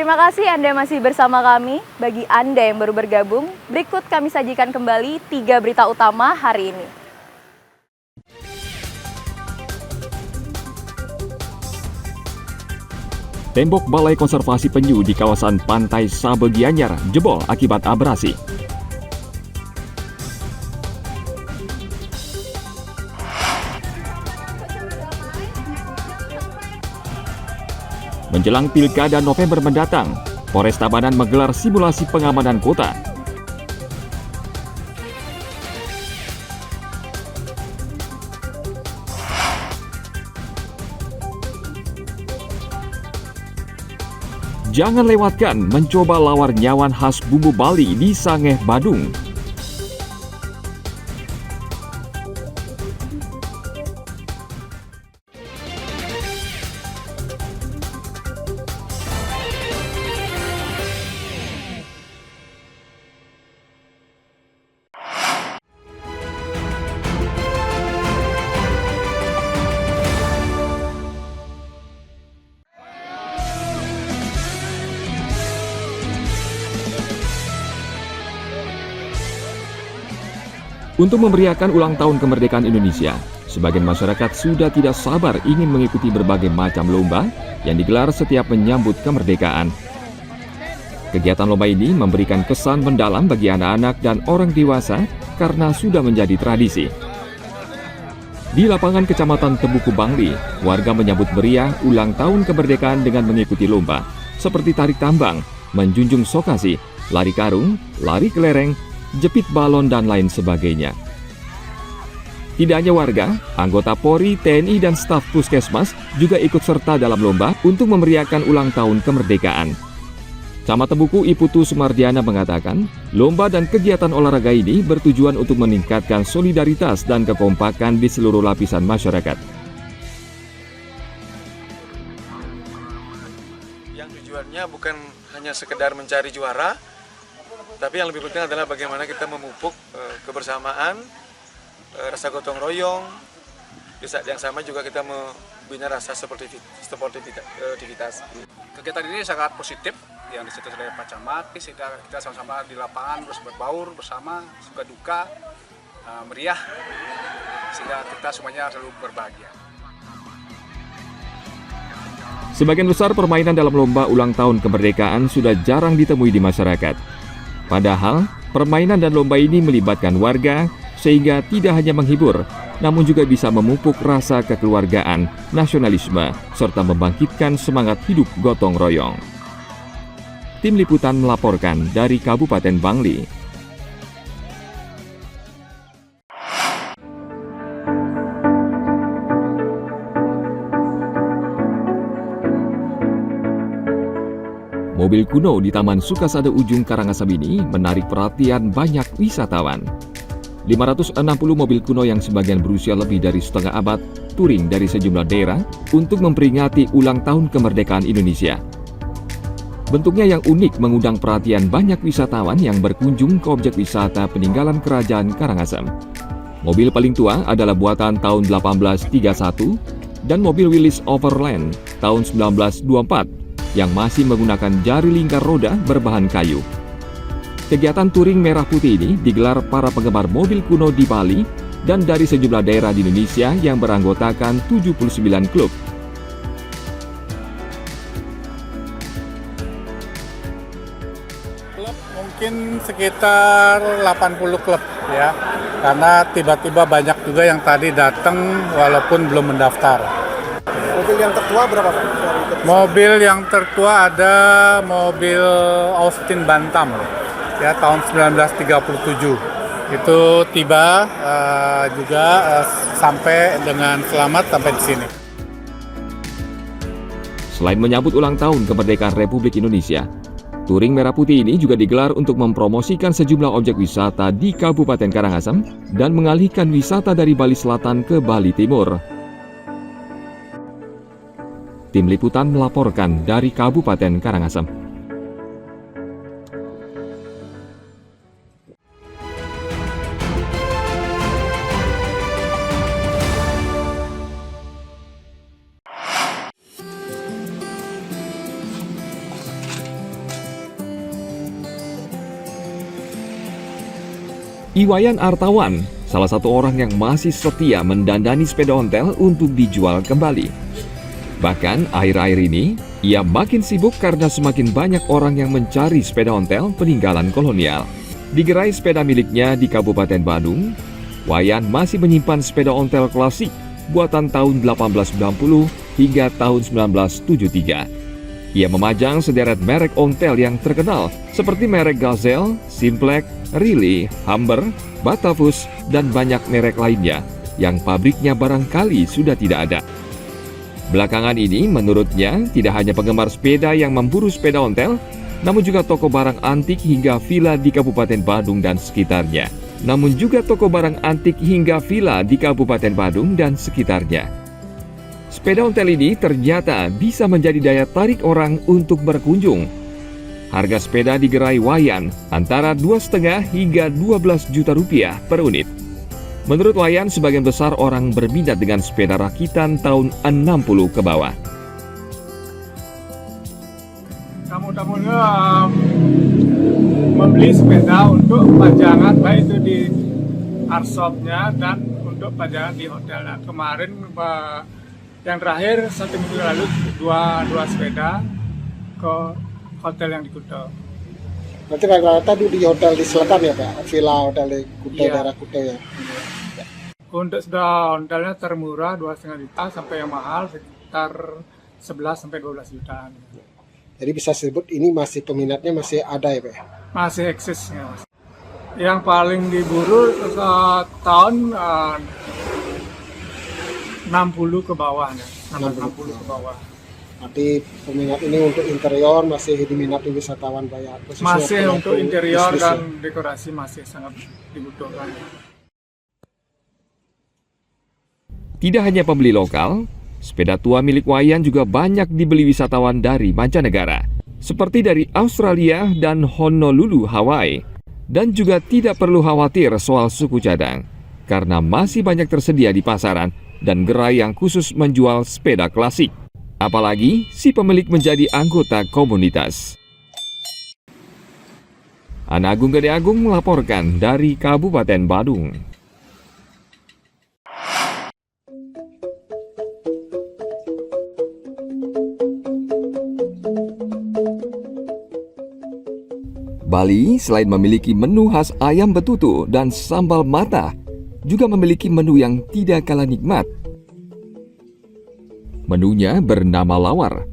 Terima kasih Anda masih bersama kami. Bagi Anda yang baru bergabung, berikut kami sajikan kembali 3 berita utama hari ini. Tembok Balai Konservasi Penyu di kawasan Pantai Sabe Gianyar jebol akibat abrasi. Menjelang Pilkada November mendatang, Polres Tabanan menggelar simulasi pengamanan kota. Jangan lewatkan mencoba lawar nyawan khas bumbu Bali di Sangeh, Badung. Untuk memeriahkan ulang tahun kemerdekaan Indonesia, sebagian masyarakat sudah tidak sabar ingin mengikuti berbagai macam lomba yang digelar setiap menyambut kemerdekaan. Kegiatan lomba ini memberikan kesan mendalam bagi anak-anak dan orang dewasa karena sudah menjadi tradisi. Di lapangan Kecamatan Tebuku Bangli, warga menyambut meriah ulang tahun kemerdekaan dengan mengikuti lomba, seperti tarik tambang, menjunjung sokasi, lari karung, lari kelereng, jepit balon, dan lain sebagainya. Tidak hanya warga, anggota Polri, TNI, dan staf Puskesmas juga ikut serta dalam lomba untuk memeriahkan ulang tahun kemerdekaan. Camat Tebuku Iputu Sumardiana mengatakan, lomba dan kegiatan olahraga ini bertujuan untuk meningkatkan solidaritas dan kekompakan di seluruh lapisan masyarakat. Yang tujuannya bukan hanya sekedar mencari juara, tapi yang lebih penting adalah bagaimana kita memupuk kebersamaan, rasa gotong royong. Di saat yang sama juga kita membina rasa sportivitas. Kegiatan ini sangat positif yang dicetuskan oleh Pak Camat. Kita sama-sama di lapangan terus berbaur bersama, suka duka, meriah, sehingga kita semuanya selalu berbahagia. Sebagian besar permainan dalam lomba ulang tahun kemerdekaan sudah jarang ditemui di masyarakat. Padahal, permainan dan lomba ini melibatkan warga, sehingga tidak hanya menghibur, namun juga bisa memupuk rasa kekeluargaan, nasionalisme, serta membangkitkan semangat hidup gotong royong. Tim Liputan melaporkan dari Kabupaten Bangli. Mobil kuno di Taman Sukasada Ujung Karangasem ini menarik perhatian banyak wisatawan. 560 mobil kuno yang sebagian berusia lebih dari setengah abad touring dari sejumlah daerah untuk memperingati ulang tahun kemerdekaan Indonesia. Bentuknya yang unik mengundang perhatian banyak wisatawan yang berkunjung ke objek wisata peninggalan Kerajaan Karangasem. Mobil paling tua adalah buatan tahun 1831 dan mobil Willys Overland tahun 1924 yang masih menggunakan jari lingkar roda berbahan kayu. Kegiatan touring merah putih ini digelar para penggemar mobil kuno di Bali dan dari sejumlah daerah di Indonesia yang beranggotakan 79 klub. Klub mungkin sekitar 80 klub ya, karena tiba-tiba banyak juga yang tadi datang walaupun belum mendaftar. Mobil yang tertua berapa Pak? Mobil yang tertua ada mobil Austin Bantam ya, tahun 1937. Itu tiba juga sampai dengan selamat sampai di sini. Selain menyambut ulang tahun kemerdekaan Republik Indonesia, touring merah putih ini juga digelar untuk mempromosikan sejumlah objek wisata di Kabupaten Karangasem dan mengalihkan wisata dari Bali Selatan ke Bali Timur. Tim Liputan melaporkan dari Kabupaten Karangasem. Iwayan Artawan, salah satu orang yang masih setia mendandani sepeda ontel untuk dijual kembali. Bahkan akhir-akhir ini, ia makin sibuk karena semakin banyak orang yang mencari sepeda ontel peninggalan kolonial. Di gerai sepeda miliknya di Kabupaten Badung, Wayan masih menyimpan sepeda ontel klasik buatan tahun 1890 hingga tahun 1973. Ia memajang sederet merek ontel yang terkenal seperti merek Gazelle, Simplex, Riley, Humber, Batavus, dan banyak merek lainnya yang pabriknya barangkali sudah tidak ada. Belakangan ini menurutnya tidak hanya penggemar sepeda yang memburu sepeda ontel, namun juga toko barang antik hingga villa di Kabupaten Badung dan sekitarnya. Sepeda ontel ini ternyata bisa menjadi daya tarik orang untuk berkunjung. Harga sepeda di gerai Wayan antara 2,5 hingga 12 juta rupiah per unit. Menurut Wayan, sebagian besar orang berminat dengan sepeda rakitan tahun 60 ke bawah. Tamu-tamunya membeli sepeda untuk pajangan, baik itu di arshopnya dan untuk pajangan di hotel. Nah, kemarin yang terakhir 1 minggu lalu dua sepeda ke hotel yang di Kuto. Berarti rata-rata di hotel di selatan ya Pak? Villa hotel di Kuto, daerah Kuto ya? Untuk sudah hotelnya termurah 2,5 juta sampai yang mahal sekitar 11 sampai 12 jutaan. Jadi bisa disebut ini masih peminatnya masih ada ya Pak? Masih eksis ya, Mas. Yang paling diburu tahun 60 ke bawah ya. 60 ke bawah. Berarti peminat ini untuk interior masih diminati wisatawan Pak ya? Masih untuk interior bisnis, dan ya? dekorasi masih sangat dibutuhkan. Tidak hanya pembeli lokal, sepeda tua milik Wayan juga banyak dibeli wisatawan dari mancanegara, seperti dari Australia dan Honolulu, Hawaii. Dan juga tidak perlu khawatir soal suku cadang, karena masih banyak tersedia di pasaran dan gerai yang khusus menjual sepeda klasik. Apalagi si pemilik menjadi anggota komunitas. Ana Agung Gede Agung melaporkan dari Kabupaten Badung. Bali selain memiliki menu khas ayam betutu dan sambal mata, juga memiliki menu yang tidak kalah nikmat. Menunya bernama lawar,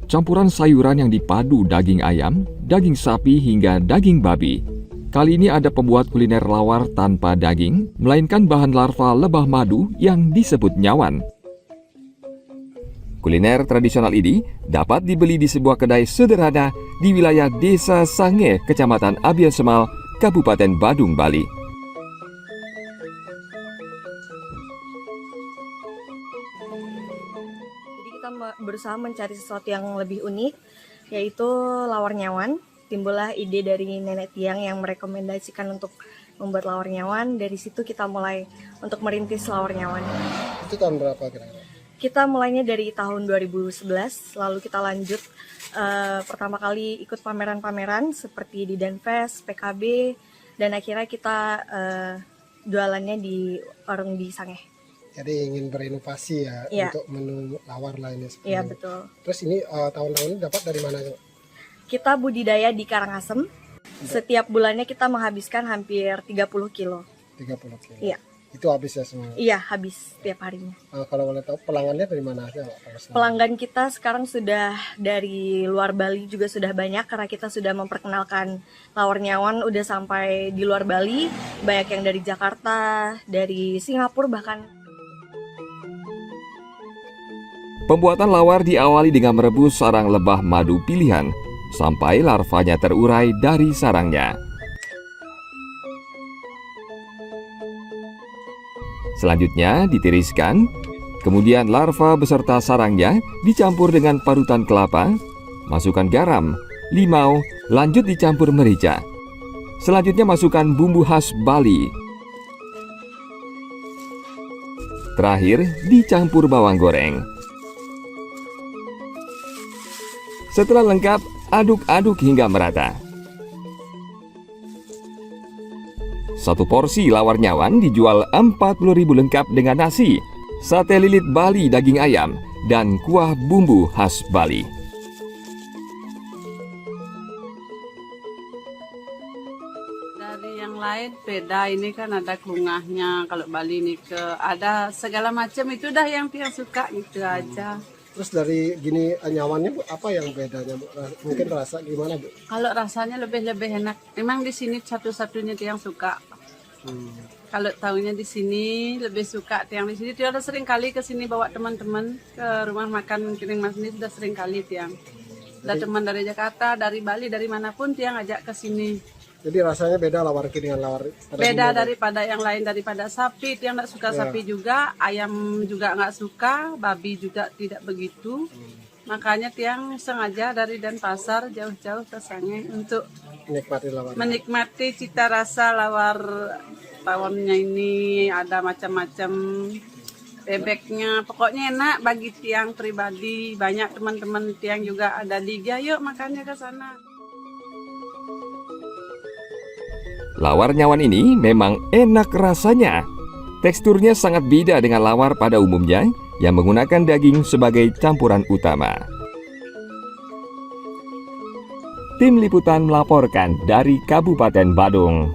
campuran sayuran yang dipadu daging ayam, daging sapi hingga daging babi. Kali ini ada pembuat kuliner lawar tanpa daging, melainkan bahan larva lebah madu yang disebut nyawan. Kuliner tradisional ini dapat dibeli di sebuah kedai sederhana di wilayah Desa Sange, Kecamatan Abian Semal, Kabupaten Badung, Bali. Jadi kita berusaha mencari sesuatu yang lebih unik, yaitu lawar nyawan. Timbullah ide dari nenek tiang yang merekomendasikan untuk membuat lawar nyawan. Dari situ kita mulai untuk merintis lawar nyawan. Itu tahun berapa kira-kira? Kita mulainya dari tahun 2011, lalu kita lanjut pertama kali ikut pameran-pameran seperti di Danfest, PKB, dan akhirnya kita jualannya di warung di Sange. Jadi ingin berinovasi ya, untuk menu lawar lainnya seperti Iya, ini. betul. Terus ini tahun-tahun ini dapat dari mana? Kita budidaya di Karangasem. Setiap bulannya kita menghabiskan hampir 30 kilo. 30 kilo. Iya. Itu habis ya semua? Iya, habis setiap harinya. Kalau boleh tahu pelanggannya dari mana aja Pak? Pelanggan kita sekarang sudah dari luar Bali juga sudah banyak karena kita sudah memperkenalkan lawar nyawan udah sampai di luar Bali, banyak yang dari Jakarta, dari Singapura bahkan. Pembuatan lawar diawali dengan merebus sarang lebah madu pilihan sampai larvanya terurai dari sarangnya. Selanjutnya ditiriskan, kemudian larva beserta sarangnya dicampur dengan parutan kelapa, masukkan garam, limau, lanjut dicampur merica. Selanjutnya masukkan bumbu khas Bali. Terakhir dicampur bawang goreng. Setelah lengkap, aduk-aduk hingga merata. Satu porsi lawar nyawan dijual 40.000 lengkap dengan nasi, sate lilit Bali daging ayam, dan kuah bumbu khas Bali. Dari yang lain beda, ini kan ada kelungahnya, kalau Bali ini ada segala macam, itu dah yang tiang suka gitu aja. Terus dari gini nyamannya Bu, apa yang bedanya Bu? Mungkin rasa gimana Bu? Kalau rasanya lebih enak, memang di sini satu-satunya tiang suka. Kalau tahunya di sini lebih suka tiang di sini. Dia udah sering kali ke sini bawa teman-teman ke rumah makan Kiring Mas ini, sudah sering kali tiang. Ada teman dari Jakarta, dari Bali, dari manapun tiang ajak ke sini. Jadi rasanya beda lawar ini dengan lawar pada Beda sini, daripada yang lain, daripada sapi. Tiang nggak suka sapi juga, ayam juga nggak suka, babi juga tidak begitu. Makanya tiang sengaja dari Denpasar jauh-jauh ke Sangihe untuk menikmati lawar. menikmati cita rasa lawar tawonnya ini. Ada macam-macam bebeknya, pokoknya enak bagi tiang pribadi. Banyak teman-teman tiang juga ada liga, yuk makannya ke sana. Lawar nyawan ini memang enak rasanya. Teksturnya sangat beda dengan lawar pada umumnya yang menggunakan daging sebagai campuran utama. Tim Liputan melaporkan dari Kabupaten Badung.